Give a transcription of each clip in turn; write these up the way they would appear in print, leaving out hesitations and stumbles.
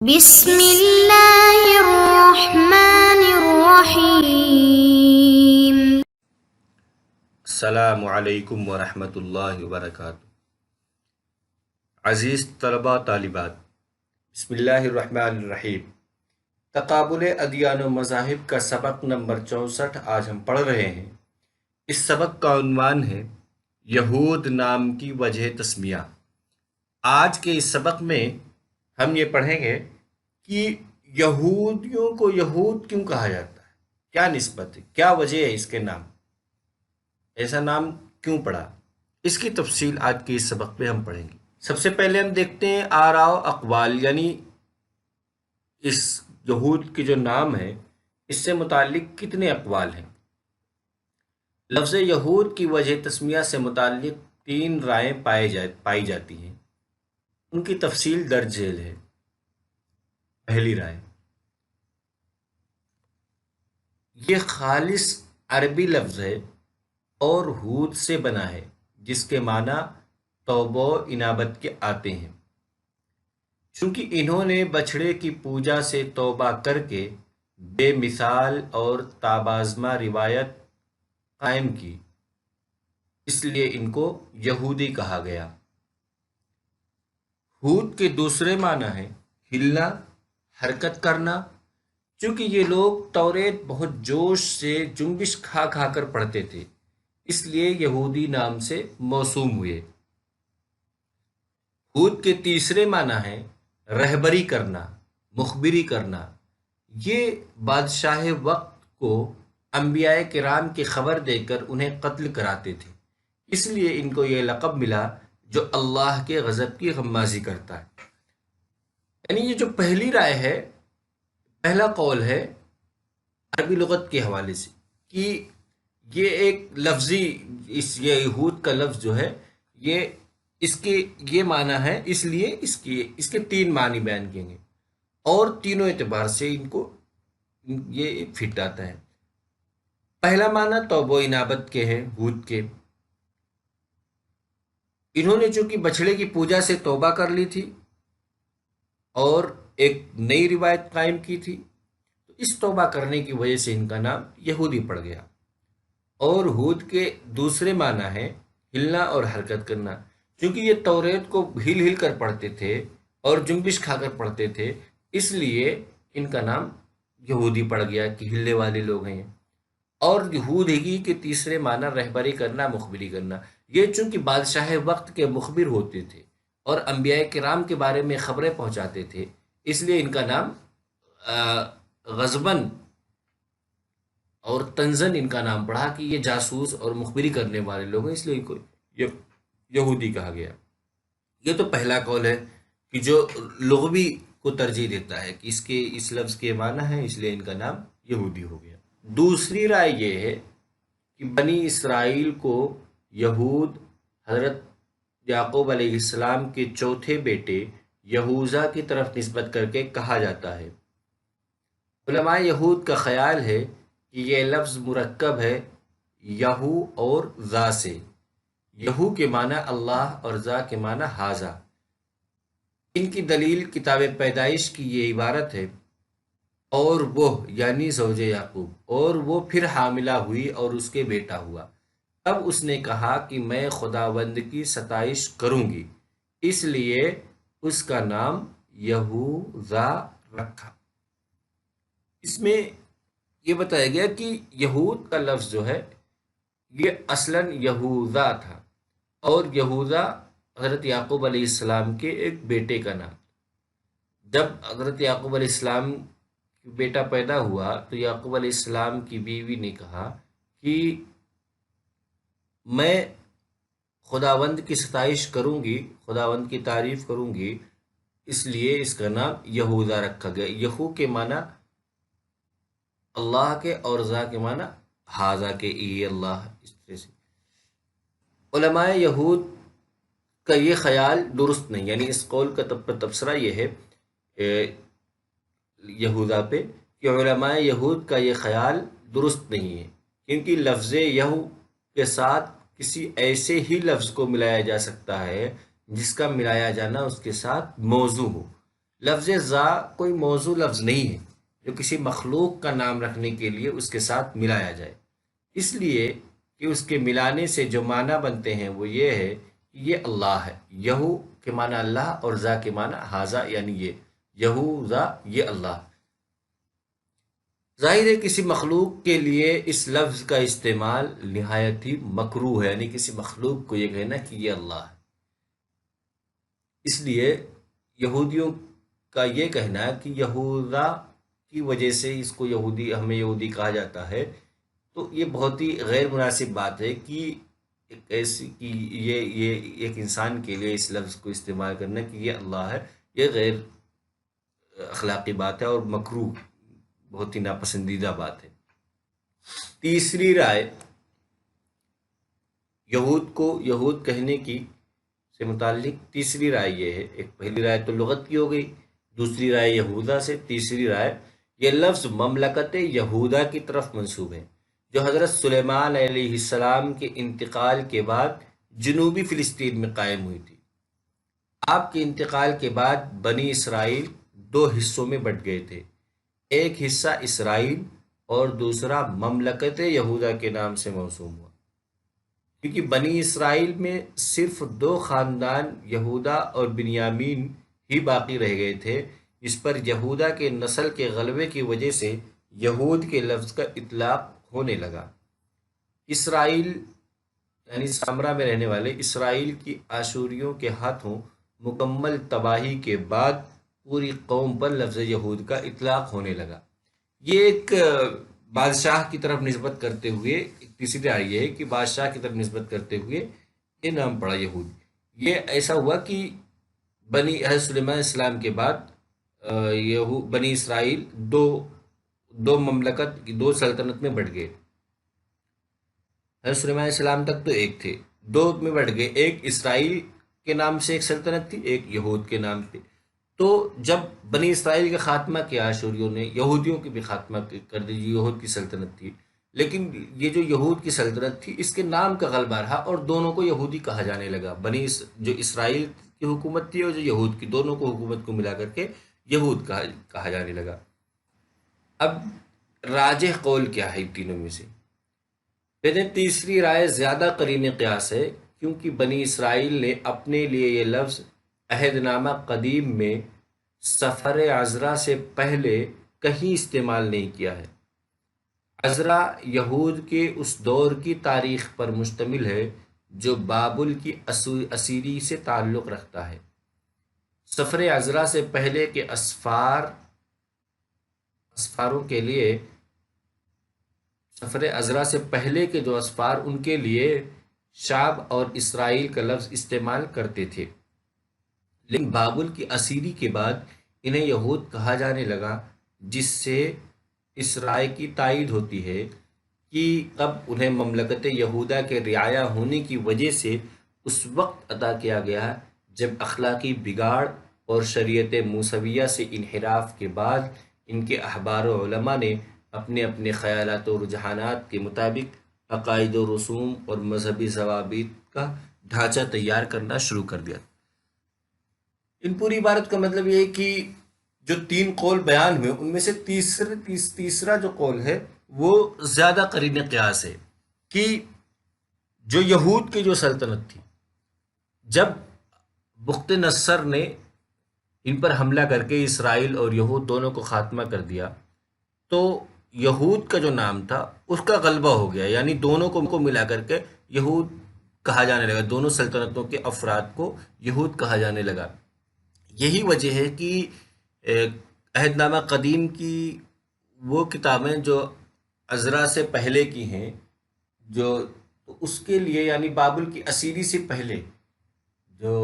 بسم اللہ الرحمن الرحیم۔ السلام علیکم ورحمۃ اللہ وبرکاتہ۔ عزیز طلباء طالبات، بسم اللہ الرحمن الرحیم۔ تقابل ادیان و مذاہب کا سبق نمبر 64 آج ہم پڑھ رہے ہیں۔ اس سبق کا عنوان ہے یہود نام کی وجہ تسمیہ۔ آج کے اس سبق میں ہم یہ پڑھیں گے کہ یہودیوں کو یہود کیوں کہا جاتا ہے، کیا نسبت ہے، کیا وجہ ہے اس کے نام، ایسا نام کیوں پڑا، اس کی تفصیل آج کے اس سبق میں ہم پڑھیں گے۔ سب سے پہلے ہم دیکھتے ہیں آراء و اقوال، یعنی اس یہود کے جو نام ہے اس سے متعلق کتنے اقوال ہیں۔ لفظ یہود کی وجہ تسمیہ سے متعلق 3 رائیں پائی جاتی ہیں، ان کی تفصیل درج ذیل ہے۔ پہلی رائے، یہ خالص عربی لفظ ہے اور ہود سے بنا ہے، جس کے معنی توبہ و انابت کے آتے ہیں۔ چونکہ انہوں نے بچھڑے کی پوجا سے توبہ کر کے بے مثال اور تابازمہ روایت قائم کی، اس لیے ان کو یہودی کہا گیا۔ ہود کے دوسرے معنی ہیں ہلنا، حرکت کرنا۔ چونکہ یہ لوگ توریت بہت جوش سے جنبش کھا کھا کر پڑھتے تھے، اس لیے یہودی نام سے موسوم ہوئے۔ ہود کے تیسرے معنی ہیں رہبری کرنا، مخبری کرنا۔ یہ بادشاہ وقت کو انبیاء کرام کی خبر دے کر انہیں قتل کراتے تھے، اس لیے ان کو یہ لقب ملا جو اللہ کے غضب کی غمازی کرتا ہے۔ یعنی یہ جو پہلی رائے ہے، پہلا قول ہے عربی لغت کے حوالے سے کہ یہ ایک لفظی یہ یہود کا لفظ جو ہے اس کے یہ معنی ہے، اس لیے اس کے 3 معنی بیان کیے گے اور تینوں اعتبار سے ان کو یہ فٹ آتا ہے۔ پہلا معنی توبہ و انابت کے ہیں ہود کے۔ انہوں نے چونکہ بچھڑے کی پوجا سے توبہ کر لی تھی اور ایک نئی روایت قائم کی تھی، تو اس توبہ کرنے کی وجہ سے ان کا نام یہودی پڑ گیا۔ اور ہود کے دوسرے معنی ہے ہلنا اور حرکت کرنا۔ چونکہ یہ توریت کو ہل ہل کر پڑھتے تھے اور جنبش کھا کر پڑھتے تھے، اس لیے ان کا نام یہودی پڑ گیا کہ ہلنے والے لوگ ہیں۔ اور یہودی کے تیسرے معنی رہبری کرنا، مخبری کرنا۔ یہ چونکہ بادشاہ وقت کے مخبر ہوتے تھے اور انبیاء کرام کے بارے میں خبریں پہنچاتے تھے، اس لیے ان کا نام غضباً اور تنزن ان کا نام پڑھا کہ یہ جاسوس اور مخبری کرنے والے لوگ ہیں، اس لیے ان کو یہودی کہا گیا۔ یہ تو پہلا قول ہے کہ جو لغوی کو ترجیح دیتا ہے کہ اس لفظ کے معنی ہے، اس لیے ان کا نام یہودی ہو گیا۔ دوسری رائے یہ ہے کہ بنی اسرائیل کو یہود حضرت یعقوب علیہ السلام کے چوتھے بیٹے یہوذا کی طرف نسبت کر کے کہا جاتا ہے۔ علماء یہود کا خیال ہے کہ یہ لفظ مرکب ہے یہو اور ذا سے۔ یہو کے معنی اللہ اور ذا کے معنی ہاذا۔ ان کی دلیل کتاب پیدائش کی یہ عبارت ہے، اور وہ یعنی زوج یعقوب، اور وہ پھر حاملہ ہوئی اور اس کے بیٹا ہوا، تب اس نے کہا کہ میں خداوند کی ستائش کروں گی، اس لیے اس کا نام یہوذا رکھا۔ اس میں یہ بتایا گیا کہ یہود کا لفظ جو ہے یہ اصلاً یہوذا تھا، اور یہوذا حضرت یعقوب علیہ السلام کے ایک بیٹے کا نام۔ جب حضرت یعقوب علیہ السلام بیٹا پیدا ہوا تو یعقوب علیہ السلام کی بیوی نے کہا کہ میں خداوند کی ستائش کروں گی، خداوند کی تعریف کروں گی، اس لیے اس کا نام یہوذا رکھا گیا۔ یہو کے معنی اللہ کے اور ذا کے معنی ہاذا کے، یہ اللہ، اس طرح سے۔ علماء یہود کا یہ خیال درست نہیں، یعنی اس قول کا تبصرہ یہ ہے یہوذا پہ کہ علماء یہود کا یہ خیال درست نہیں ہے، کیونکہ لفظ یہو کے ساتھ کسی ایسے ہی لفظ کو ملایا جا سکتا ہے جس کا ملایا جانا اس کے ساتھ موضوع ہو۔ لفظ ذا کوئی موضوع لفظ نہیں ہے جو کسی مخلوق کا نام رکھنے کے لیے اس کے ساتھ ملایا جائے، اس لیے کہ اس کے ملانے سے جو معنی بنتے ہیں وہ یہ ہے کہ یہ اللہ ہے۔ یہو کے معنی اللہ اور ذا کے معنی ہاذا، یعنی یہ یہو ذا، یہ اللہ۔ ظاہر ہے کسی مخلوق کے لیے اس لفظ کا استعمال نہایت ہی مکروہ ہے، یعنی کسی مخلوق کو یہ کہنا کہ یہ اللہ ہے۔ اس لیے یہودیوں کا یہ کہنا ہے کہ یہوذا کی وجہ سے اس کو یہودی، ہمیں یہودی کہا جاتا ہے، تو یہ بہت ہی غیر مناسب بات ہے کہ یہ ایک انسان کے لیے اس لفظ کو استعمال کرنا کہ یہ اللہ ہے، یہ غیر اخلاقی بات ہے اور مکروہ، بہت ہی ناپسندیدہ بات ہے۔ تیسری رائے یہود کو یہود کہنے کی سے متعلق تیسری رائے یہ ہے، ایک پہلی رائے تو لغت کی ہو گئی، دوسری رائے یہودا سے، تیسری رائے یہ لفظ مملکت یہودا کی طرف منسوب ہے، جو حضرت سلیمان علیہ السلام کے انتقال کے بعد جنوبی فلسطین میں قائم ہوئی تھی۔ آپ کے انتقال کے بعد بنی اسرائیل دو حصوں میں بٹ گئے تھے، ایک حصہ اسرائیل اور دوسرا مملکت یہودا کے نام سے موسوم ہوا، کیونکہ بنی اسرائیل میں صرف دو خاندان یہودا اور بنیامین ہی باقی رہ گئے تھے، جس پر یہودا کے نسل کے غلبے کی وجہ سے یہود کے لفظ کا اطلاق ہونے لگا۔ اسرائیل یعنی سامرا میں رہنے والے اسرائیل کی آشوریوں کے ہاتھوں مکمل تباہی کے بعد پوری قوم پر لفظ یہود کا اطلاق ہونے لگا۔ یہ ایک بادشاہ کی طرف نسبت کرتے ہوئے، تیسری رائے یہ ہے کہ بادشاہ کی طرف نسبت کرتے ہوئے یہ نام پڑا یہود۔ یہ ایسا ہوا کہ بنی حضرت سلیمان علیہ السلام کے بعد بنی اسرائیل دو مملکت کی دو سلطنت میں بٹ گئے۔ حضرت سلیمان علیہ السلام تک تو ایک تھے، دو میں بٹ گئے، ایک اسرائیل کے نام سے ایک سلطنت تھی، ایک یہود کے نام پہ۔ تو جب بنی اسرائیل کے خاتمہ کیا آشوریوں نے، یہودیوں کی بھی خاتمہ کر دی، یہود کی سلطنت تھی، لیکن یہ جو یہود کی سلطنت تھی اس کے نام کا غلبہ رہا اور دونوں کو یہودی کہا جانے لگا۔ جو اسرائیل کی حکومت تھی اور جو یہود کی، دونوں کو حکومت کو ملا کر کے یہود کہا جانے لگا۔ اب راجح قول کیا ہے ان تینوں میں سے؟ تیسری رائے زیادہ قرین قیاس ہے، کیونکہ بنی اسرائیل نے اپنے لیے یہ لفظ عہد نامہ قدیم میں سفر عذرا سے پہلے کہیں استعمال نہیں کیا ہے۔ عذرا یہود کے اس دور کی تاریخ پر مشتمل ہے جو بابل کی اسیری سے تعلق رکھتا ہے۔ سفر عذرا سے پہلے کے اسفاروں کے لیے، سفر عذرا سے پہلے کے جو اسفار ان کے لیے شعب اور اسرائیل کا لفظ استعمال کرتے تھے، لیکن بابل کی اسیری کے بعد انہیں یہود کہا جانے لگا، جس سے اس رائے کی تائید ہوتی ہے کہ اب انہیں مملکت یہودا کے رعایا ہونے کی وجہ سے اس وقت عطا کیا گیا جب اخلاقی بگاڑ اور شریعت موسویہ سے انحراف کے بعد ان کے احبار و علماء نے اپنے اپنے خیالات و رجحانات کے مطابق عقائد و رسوم اور مذہبی ضوابط کا ڈھانچہ تیار کرنا شروع کر دیا۔ ان پوری عبارت کا مطلب یہ ہے کہ جو تین قول بیان ہوئے ان میں سے تیسرا جو قول ہے وہ زیادہ قرین قیاس ہے کہ جو یہود کی جو سلطنت تھی، جب بخت نصر نے ان پر حملہ کر کے اسرائیل اور یہود دونوں کو خاتمہ کر دیا، تو یہود کا جو نام تھا اس کا غلبہ ہو گیا، یعنی دونوں کو ملا کر کے یہود کہا جانے لگا، دونوں سلطنتوں کے افراد کو یہود کہا جانے لگا۔ یہی وجہ ہے کہ عہد نامہ قدیم کی وہ کتابیں جو عذرا سے پہلے کی ہیں، جو اس کے لیے یعنی بابل کی اسیری سے پہلے جو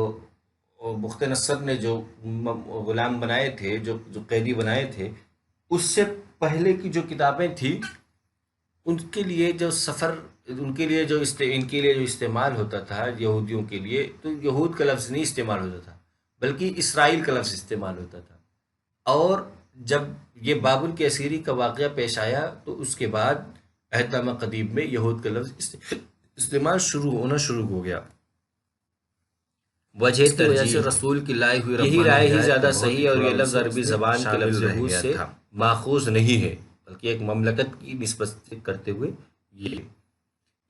بخت نصر نے جو غلام بنائے تھے، جو قیدی بنائے تھے، اس سے پہلے کی جو کتابیں تھیں ان کے لیے جو ان کے لیے جو استعمال ہوتا تھا یہودیوں کے لیے، تو یہود کا لفظ نہیں استعمال ہوتا تھا بلکہ اسرائیل کا لفظ استعمال ہوتا تھا۔ اور جب یہ بابل کی اسیری کا واقعہ پیش آیا تو اس کے بعد عہد نامہ قدیم میں یہود کا لفظ استعمال ہونا شروع ہو گیا۔ وجہ اس کی وجہ ترجیح سے ہے۔ رسول کی لائی ہوئی یہی ربانی رائے ہی ہدایت زیادہ کا بہت صحیح ہی ہے اور تھوڑا یہ لفظ عنصر عربی اس میں زبان کے شامل لفظ رہ یہود گیا سے تھا۔ ماخوذ نہیں ہے، بلکہ ایک مملکت کی نسبت سے کرتے ہوئے یہ،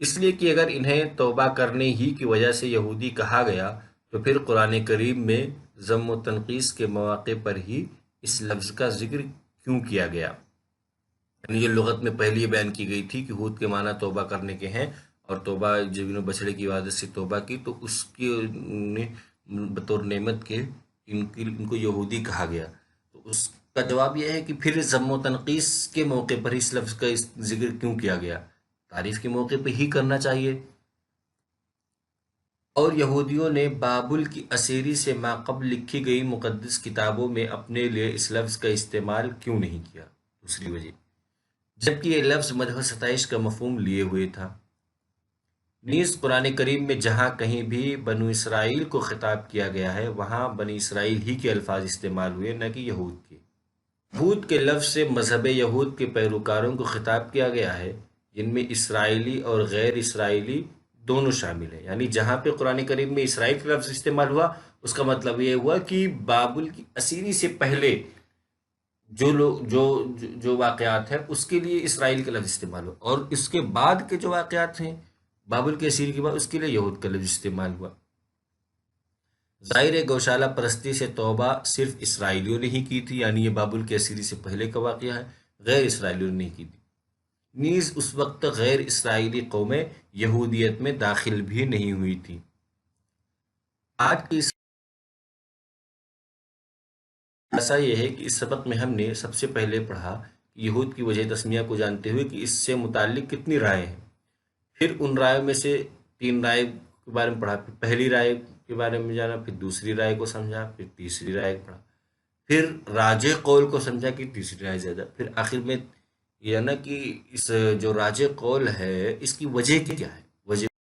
اس لیے کہ اگر انہیں توبہ کرنے ہی کی وجہ سے یہودی کہا گیا تو پھر قرآن کریم میں ذم و تنقیص کے مواقع پر ہی اس لفظ کا ذکر کیوں کیا گیا؟ یعنی یہ لغت میں پہلے یہ بیان کی گئی تھی کہ ہود کے معنی توبہ کرنے کے ہیں، اور توبہ جب انہوں بچڑے کی عبادت سے توبہ کی تو اس کی بطور نعمت کے ان کو یہودی کہا گیا، تو اس کا جواب یہ ہے کہ پھر ذم و تنقیص کے موقع پر اس لفظ کا ذکر کیوں کیا گیا؟ تعریف کے موقع پہ ہی کرنا چاہیے۔ اور یہودیوں نے بابل کی اسیری سے ماقبل لکھی گئی مقدس کتابوں میں اپنے لیے اس لفظ کا استعمال کیوں نہیں کیا؟ دوسری وجہ، جبکہ یہ لفظ مدح و ستائش کا مفہوم لیے ہوئے تھا۔ نیز قرآن کریم میں جہاں کہیں بھی بنو اسرائیل کو خطاب کیا گیا ہے وہاں بنی اسرائیل ہی کے الفاظ استعمال ہوئے، نہ کہ یہود کے۔ یہود کے لفظ سے مذہب یہود کے پیروکاروں کو خطاب کیا گیا ہے، جن میں اسرائیلی اور غیر اسرائیلی دونوں شامل ہیں۔ یعنی جہاں پہ قرآن کریم میں اسرائیل کا لفظ استعمال ہوا، اس کا مطلب یہ ہوا کہ بابل کی اسیری سے پہلے جو واقعات ہیں اس کے لیے اسرائیل کا لفظ استعمال ہوا، اور اس کے بعد کے جو واقعات ہیں بابل کے اسیری کے بعد اس کے لیے یہود کا لفظ استعمال ہوا۔ ظاہر گوشالہ پرستی سے توبہ صرف اسرائیلیوں نے ہی کی تھی، یعنی یہ بابل کے اسیری سے پہلے کا واقعہ ہے، غیر اسرائیلیوں نے نہیں کی تھی۔ نیز اس وقت غیر اسرائیلی قومیں یہودیت میں داخل بھی نہیں ہوئی تھیں۔ آج کی ایسا یہ ہے کہ اس سبق میں ہم نے سب سے پہلے پڑھا کہ یہود کی وجہ تسمیہ کو جانتے ہوئے کہ اس سے متعلق کتنی رائے ہیں، پھر ان رائے میں سے 3 رائے کے بارے میں پڑھا، پھر پہلی رائے کے بارے میں جانا، پھر دوسری رائے کو سمجھا، پھر تیسری رائے کو پڑھا، پھر راجح قول کو سمجھا کہ تیسری رائے زیادہ، پھر آخر میں یہ نا کہ اس جو راجح قول ہے اس کی وجہ کیا ہے،